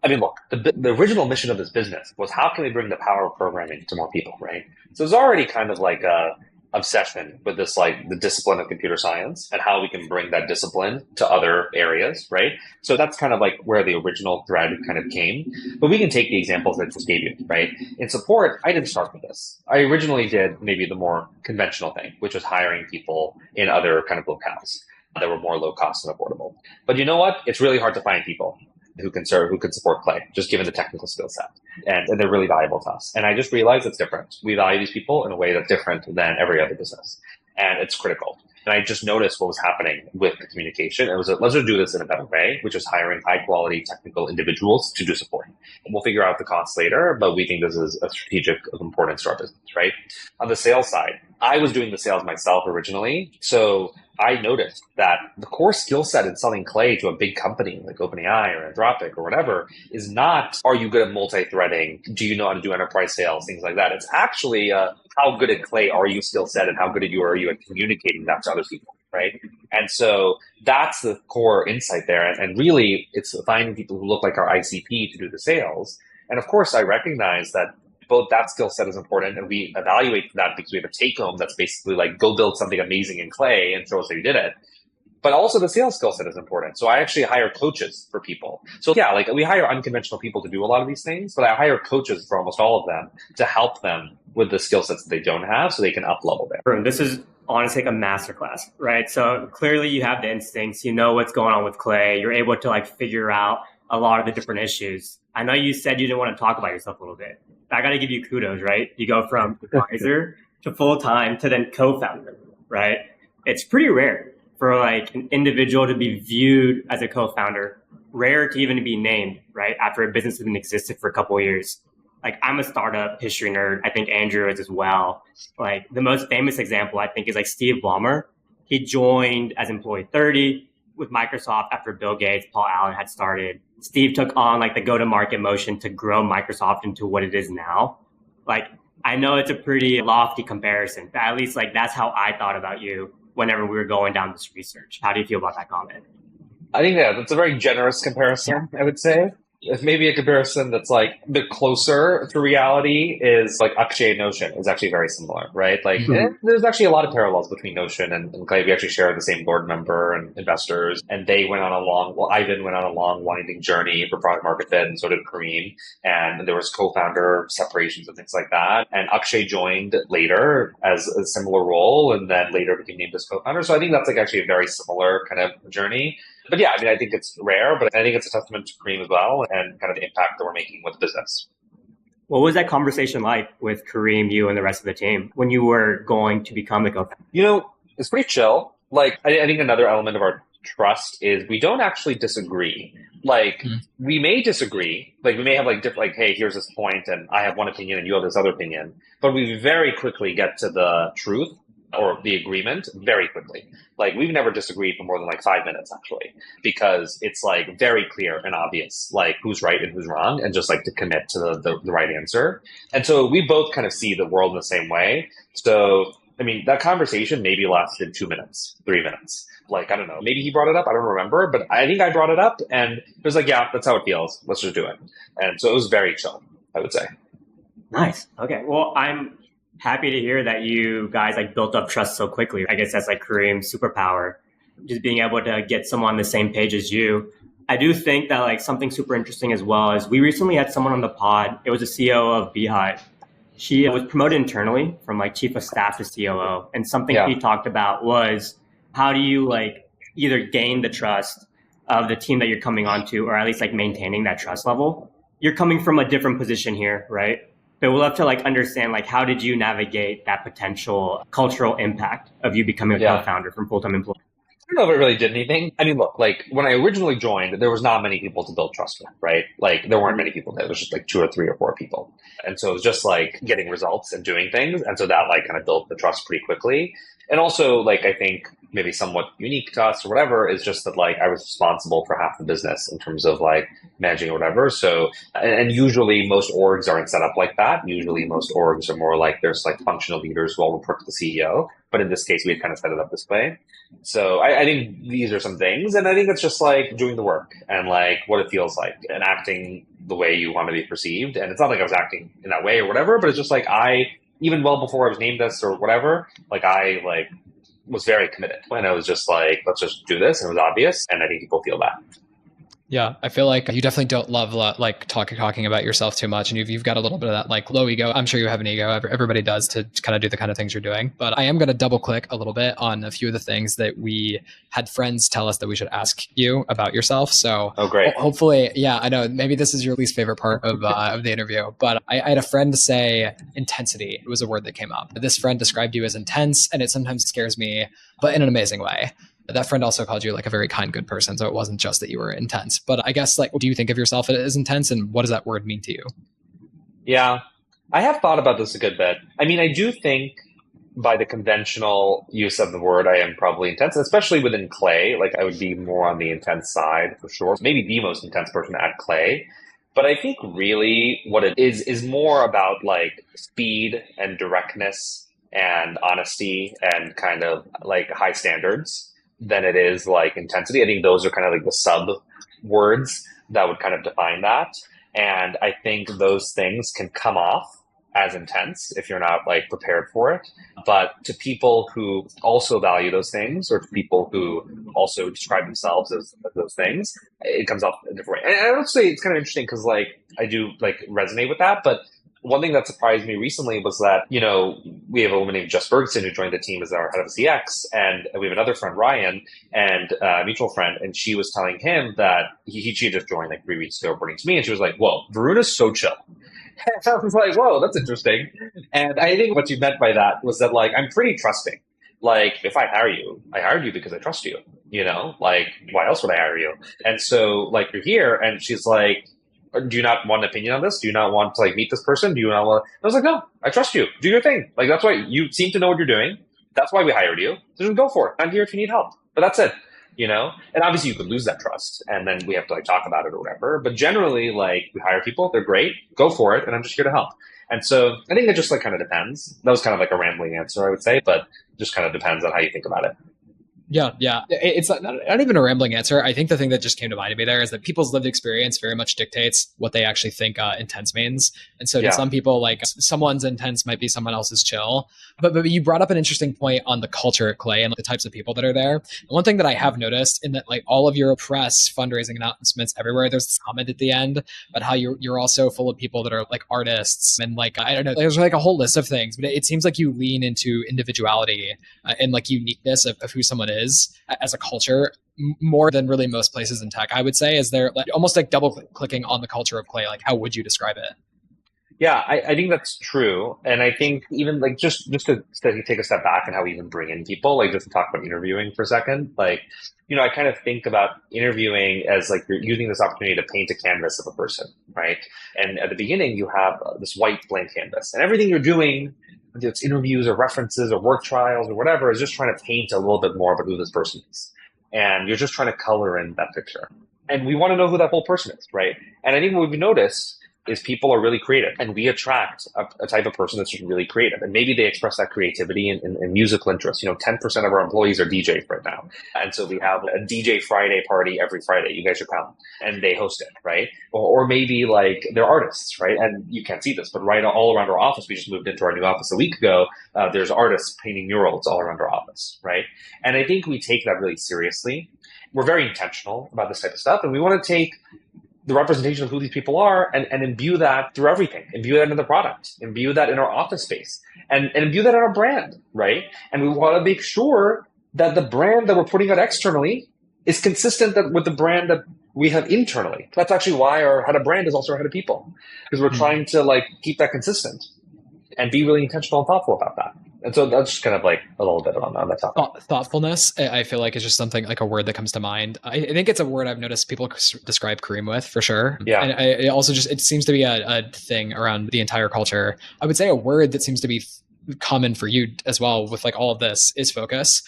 I mean, look, the original mission of this business was how can we bring the power of programming to more people, right? So it's already kind of like a obsession with this, like the discipline of computer science and how we can bring that discipline to other areas, right? So that's kind of like where the original thread kind of came. But we can take the examples that I just gave you, right? In support, I didn't start with this. I originally did maybe the more conventional thing, which was hiring people in other kind of locales. that were more low cost and affordable. But you know what? It's really hard to find people who can support Clay, just given the technical skill set. And they're really valuable to us. And I just realized it's different. We value these people in a way that's different than every other business. And it's critical. And I just noticed what was happening with the communication. It was let's just do this in a better way, which is hiring high quality technical individuals to do support. And we'll figure out the costs later, but we think this is a strategic importance to our business, right? On the sales side, I was doing the sales myself originally. So I noticed that the core skill set in selling Clay to a big company like OpenAI or Anthropic or whatever is not, are you good at multi-threading? Do you know how to do enterprise sales? Things like that. It's actually how good at Clay are you skill set and how good are you at communicating that to other people, right? And so that's the core insight there. And really, it's finding people who look like our ICP to do the sales. And of course, I recognize that both that skill set is important, and we evaluate that because we have a take home that's basically like, go build something amazing in Clay and show us that you did it. But also the sales skill set is important. So I actually hire coaches for people. So yeah, like we hire unconventional people to do a lot of these things, but I hire coaches for almost all of them to help them with the skill sets that they don't have so they can up level there. This is honestly like a masterclass, right? So clearly you have the instincts, you know what's going on with Clay. You're able to like figure out a lot of the different issues. I know you said you didn't want to talk about yourself a little bit. I got to give you kudos, right? You go from advisor to full-time to then co-founder, right? It's pretty rare for like an individual to be viewed as a co-founder, rare to even be named, right? After a business has been existed for a couple of years. Like I'm a startup history nerd. I think Andrew is as well. Like the most famous example I think is like Steve Ballmer. He joined as employee 30 with Microsoft after Bill Gates, Paul Allen had started. Steve took on like the go-to-market motion to grow Microsoft into what it is now. Like, I know it's a pretty lofty comparison, but at least like that's how I thought about you whenever we were going down this research. How do you feel about that comment? I think that's a very generous comparison, I would say. If maybe a comparison that's like a bit closer to reality is like Akshay and Notion is actually very similar, right? Like there's actually a lot of parallels between Notion and Clay. We actually share the same board member and investors, and they went on Ivan went on a long winding journey for product market fit, and so did Kareem. And there was co-founder separations and things like that. And Akshay joined later as a similar role, and then later became named as co-founder. So I think that's like actually a very similar kind of journey. But yeah, I mean, I think it's rare, but I think it's a testament to Kareem as well and kind of the impact that we're making with the business. What was that conversation like with Kareem, you, and the rest of the team when you were going to become the co-founder? You know, it's pretty chill. Like, I think another element of our trust is we don't actually disagree. Like, we may disagree. Like, we may have like different, like, hey, here's this point, and I have one opinion and you have this other opinion. But we very quickly get to the truth or the agreement very quickly. Like we've never disagreed for more than like 5 minutes actually, because it's like very clear and obvious, like who's right and who's wrong, and just like to commit to the right answer. And so we both kind of see the world in the same way. So, I mean, that conversation maybe lasted 2 minutes, 3 minutes. Like, I don't know, maybe he brought it up. I don't remember, but I think I brought it up and it was like, yeah, that's how it feels. Let's just do it. And so it was very chill, I would say. Nice. Okay. Well, I'm happy to hear that you guys like built up trust so quickly. I guess that's like Kareem's superpower, just being able to get someone on the same page as you. I do think that like something super interesting as well is we recently had someone on the pod. It was a CEO of Beehive. She was promoted internally from like chief of staff to COO. And something he talked about was how do you like either gain the trust of the team that you're coming onto, or at least like maintaining that trust level. You're coming from a different position here, right? But we'll have to like understand like how did you navigate that potential cultural impact of you becoming a co-founder from full-time employee? I don't know if it really did anything. I mean, look, like when I originally joined, there was not many people to build trust with, right? Like there weren't many people there. It was just like 2 or 3 or 4 people. And so it was just like getting results and doing things. And so that like kind of built the trust pretty quickly. And also like, I think maybe somewhat unique to us or whatever is just that like I was responsible for half the business in terms of like managing or whatever. So, and usually most orgs aren't set up like that. Usually most orgs are more like there's like functional leaders who all report to the CEO. But in this case, we had kind of set it up this way. So I think these are some things. And I think it's just like doing the work and like what it feels like and acting the way you want to be perceived. And it's not like I was acting in that way or whatever, but it's just like even well before I was named this or whatever, like I like was very committed. And I was just like, let's just do this. And it was obvious. And I think people feel that. Yeah, I feel like you definitely don't love like talking about yourself too much, and you've got a little bit of that like low ego. I'm sure you have an ego. Everybody does to kind of do the kind of things you're doing. But I am going to double click a little bit on a few of the things that we had friends tell us that we should ask you about yourself. So Oh, great. hopefully, yeah, I know maybe this is your least favorite part of the interview, but I had a friend say intensity was a word that came up. This friend described you as intense, and it sometimes scares me, but in an amazing way. That friend also called you like a very kind, good person. So it wasn't just that you were intense. But I guess, like, do you think of yourself as intense, and what does that word mean to you? Yeah, I have thought about this a good bit. I mean, I do think by the conventional use of the word, I am probably intense, especially within Clay. Like, I would be more on the intense side for sure. Maybe the most intense person at Clay. But I think really what it is more about like speed and directness and honesty and kind of like high standards than it is like intensity. I think those are kind of like the sub words that would kind of define that. And I think those things can come off as intense if you're not like prepared for it. But to people who also value those things, or to people who also describe themselves as those things, it comes off a different way. And I would say it's kind of interesting because like I do like resonate with that. But one thing that surprised me recently was that, we have a woman named Jess Bergson who joined the team as our head of CX. And we have another friend, Ryan, and a mutual friend. And she was telling him that she just joined like 3 weeks ago, reporting to me. And she was like, whoa, Varun is so chill. And I was like, whoa, that's interesting. And I think what you meant by that was that like, I'm pretty trusting. Like if I hire you, I hired you because I trust you, like why else would I hire you? And so like you're here and she's like, do you not want an opinion on this? Do you not want to like meet this person? Do you not want? I was like, no, I trust you. Do your thing. Like that's why you seem to know what you're doing. That's why we hired you. So just go for it. I'm here if you need help. But that's it. And obviously you could lose that trust and then we have to like talk about it or whatever. But generally, like we hire people, they're great, go for it, and I'm just here to help. And so I think it just like kind of depends. That was kind of like a rambling answer, I would say, but just kind of depends on how you think about it. Yeah. It's not even a rambling answer. I think the thing that just came to mind to me there is that people's lived experience very much dictates what they actually think intense means. And so to some people, like someone's intense might be someone else's chill. But you brought up an interesting point on the culture at Clay and the types of people that are there. And one thing that I have noticed in that, like all of your press, fundraising announcements everywhere, there's this comment at the end about how you're also full of people that are like artists and like, I don't know, there's like a whole list of things, but it seems like you lean into individuality and like uniqueness of who someone is as a culture more than really most places in tech, I would say. Is there like almost like double clicking on the culture of Clay? Like how would you describe it? Yeah, I think that's true. And I think even like just to take a step back and how we even bring in people, like just to talk about interviewing for a second, like, I kind of think about interviewing as like you're using this opportunity to paint a canvas of a person, right? And at the beginning, you have this white blank canvas and everything you're doing, whether it's interviews or references or work trials or whatever, is just trying to paint a little bit more about who this person is. And you're just trying to color in that picture. And we want to know who that whole person is, right? And I think what we've noticed is people are really creative and we attract a type of person that's just really creative. And maybe they express that creativity in musical interests. 10% of our employees are DJs right now. And so we have a DJ Friday party every Friday. You guys should come. And they host it, right? Or maybe like they're artists, right? And you can't see this, but right all around our office, we just moved into our new office a week ago. There's artists painting murals all around our office, right? And I think we take that really seriously. We're very intentional about this type of stuff. And we want to take the representation of who these people are and imbue that through everything, imbue that into the product, imbue that in our office space, and imbue that in our brand, right? And we want to make sure that the brand that we're putting out externally is consistent with the brand that we have internally. That's actually why our head of brand is also our head of people, because we're trying to like keep that consistent and be really intentional and thoughtful about that. And so that's just kind of like a little bit on that topic. Thoughtfulness, I feel like is just something like a word that comes to mind. I think it's a word I've noticed people describe Kareem with for sure. Yeah. And it also just, it seems to be a thing around the entire culture. I would say a word that seems to be common for you as well with like all of this is focus.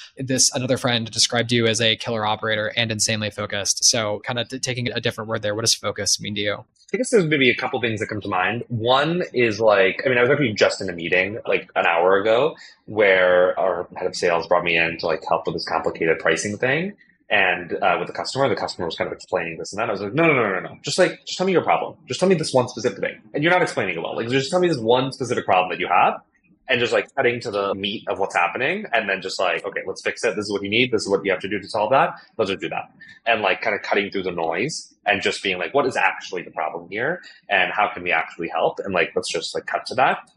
Another friend described you as a killer operator and insanely focused. So kind of taking a different word there, what does focus mean to you? I guess there's maybe a couple things that come to mind. One is like, I was actually just in a meeting like an hour ago where our head of sales brought me in to like help with this complicated pricing thing. And with the customer was kind of explaining this and that. I was like, no. Just tell me your problem. Just tell me this one specific thing. And you're not explaining it well. Like, just tell me this one specific problem that you have. and just like cutting to the meat of what's happening and then just like, okay, let's fix it. This is what you need. This is what you have to do to solve that. Let's just do that. And like kind of cutting through the noise and just being like, what is actually the problem here? And how can we actually help? And like, let's just like cut to that.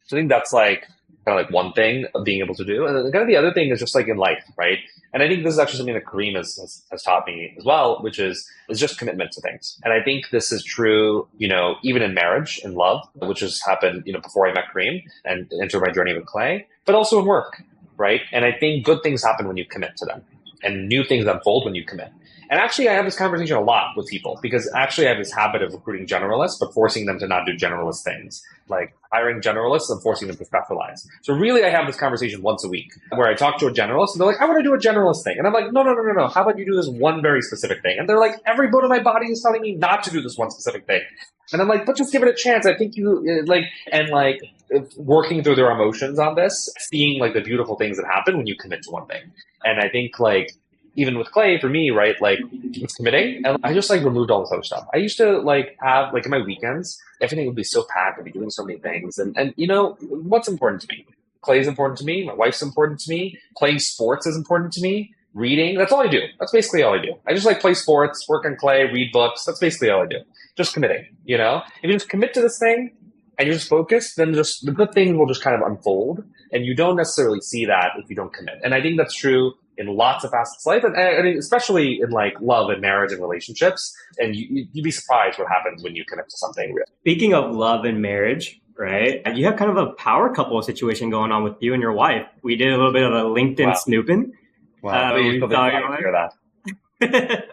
So I think that's like kind of like one thing of being able to do. And then kind of the other thing is just like in life, right? And I think this is actually something that Kareem has taught me as well, which is just commitment to things. And I think this is true, even in marriage and love, which has happened, before I met Kareem and entered my journey with Clay, but also in work, right? And I think good things happen when you commit to them and new things unfold when you commit. And actually, I have this conversation a lot with people because actually I have this habit of recruiting generalists, but forcing them to not do generalist things, like hiring generalists and forcing them to specialize. So really, I have this conversation once a week where I talk to a generalist and they're like, I want to do a generalist thing. And I'm like, no. How about you do this one very specific thing? And they're like, every bone in my body is telling me not to do this one specific thing. And I'm like, but just give it a chance. I think you working through their emotions on this, seeing like the beautiful things that happen when you commit to one thing. And I think like, even with Clay, for me, right, like it's committing, and I just like removed all this other stuff. I used to like have like in my weekends, everything would be so packed. I'd be doing so many things, and what's important to me? Clay is important to me. My wife's important to me. Playing sports is important to me. Reading, that's all I do. That's basically all I do. I just like play sports, work on Clay, read books. That's basically all I do. Just committing. If you just commit to this thing and you're just focused, then just the good things will just kind of unfold, and you don't necessarily see that if you don't commit. And I think that's true in lots of facets of life, and I mean, especially in like love and marriage and relationships. And you'd be surprised what happens when you commit to something real. Speaking of love and marriage, right? You have kind of a power couple situation going on with you and your wife. We did a little bit of a LinkedIn snooping. Wow. We saw your wife.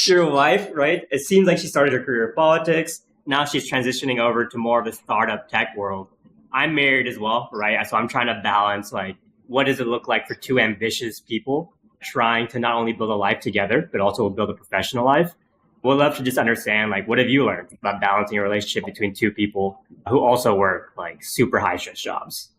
Your wife, right? It seems like she started her career in politics. Now she's transitioning over to more of the startup tech world. I'm married as well, right? So I'm trying to balance like, what does it look like for two ambitious people trying to not only build a life together, but also build a professional life? We'd love to just understand, like, what have you learned about balancing a relationship between two people who also work like super high stress jobs?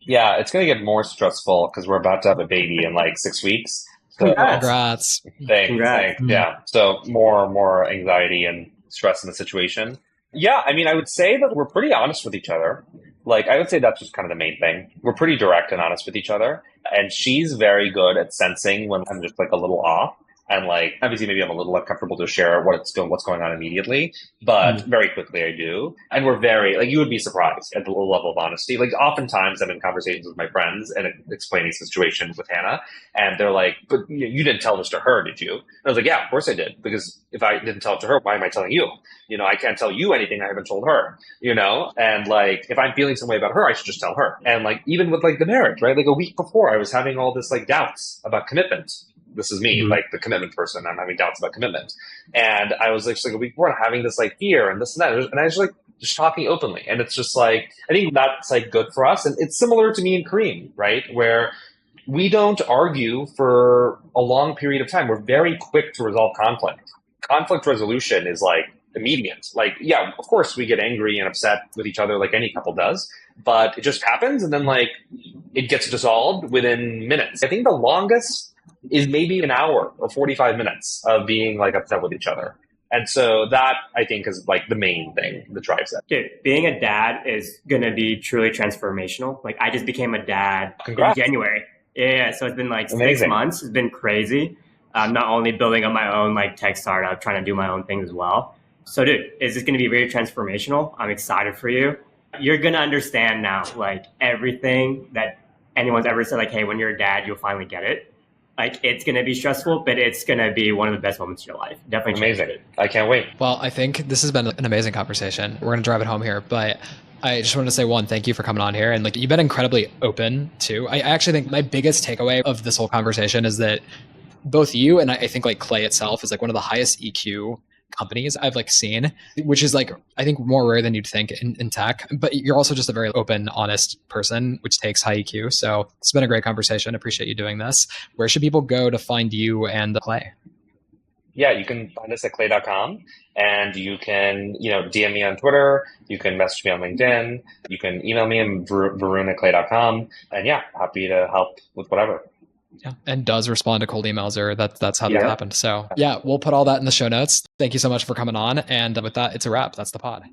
Yeah, it's going to get more stressful because we're about to have a baby in like 6 weeks. So, Congrats. Thanks. Yeah. So more anxiety and stress in the situation. Yeah. I mean, I would say that we're pretty honest with each other. Like, I would say that's just kind of the main thing. We're pretty direct and honest with each other. And she's very good at sensing when I'm just like a little off. And like, obviously, maybe I'm a little uncomfortable to share what's going on immediately, but very quickly I do. And we're very, like, you would be surprised at the level of honesty. Like, oftentimes I'm in conversations with my friends and explaining the situation with Hannah, and they're like, but you didn't tell this to her, did you? And I was like, yeah, of course I did. Because if I didn't tell it to her, why am I telling you? I can't tell you anything I haven't told her, and like, if I'm feeling some way about her, I should just tell her. And like, even with like the marriage, right? Like a week before I was having all this like doubts about commitment. This is me, like the commitment person. I'm having doubts about commitment. And I was like, just like a week before, having this like fear and this and that. And I was like, just talking openly. And it's just like, I think that's like good for us. And it's similar to me and Kareem, right? Where we don't argue for a long period of time. We're very quick to resolve conflict. Conflict resolution is like immediate. Like, yeah, of course we get angry and upset with each other like any couple does, but it just happens. And then like it gets dissolved within minutes. I think the longest is maybe an hour or 45 minutes of being like upset with each other. And so that I think is like the main thing that drives it. Dude, being a dad is going to be truly transformational. Like I just became a dad Congrats. In January. Yeah. So it's been like Amazing. 6 months. It's been crazy. I'm not only building up my own like tech startup, trying to do my own things as well. So dude, is this going to be very transformational? I'm excited for you. You're going to understand now, like everything that anyone's ever said, like, hey, when you're a dad, you'll finally get it. Like, it's going to be stressful, but it's going to be one of the best moments of your life. Definitely. Amazing. I can't wait. Well, I think this has been an amazing conversation. We're going to drive it home here, but I just wanted to say, one, thank you for coming on here. And like, you've been incredibly open too. I actually think my biggest takeaway of this whole conversation is that both you and I think like Clay itself is like one of the highest EQ companies I've like seen, which is like, I think more rare than you'd think in tech, but you're also just a very open, honest person, which takes high EQ. So it's been a great conversation. Appreciate you doing this. Where should people go to find you and Clay? Yeah, you can find us at clay.com, and you can, DM me on Twitter. You can message me on LinkedIn. You can email me at varun@clay.com. And yeah, happy to help with whatever. Yeah, and does respond to cold emails, or that's how that happened. So yeah, we'll put all that in the show notes. Thank you so much for coming on. And with that, it's a wrap. That's the pod.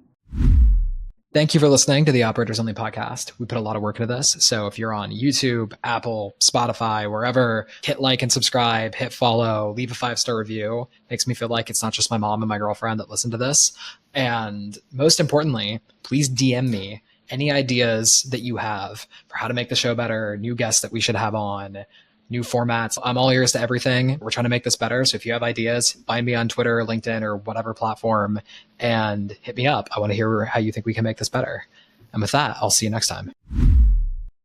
Thank you for listening to the Operators Only podcast. We put a lot of work into this. So if you're on YouTube, Apple, Spotify, wherever, hit like and subscribe, hit follow, leave a 5-star review. Makes me feel like it's not just my mom and my girlfriend that listen to this. And most importantly, please DM me any ideas that you have for how to make the show better, new guests that we should have on, new formats. I'm all ears to everything. We're trying to make this better. So if you have ideas, find me on Twitter, LinkedIn, or whatever platform and hit me up. I want to hear how you think we can make this better. And with that, I'll see you next time.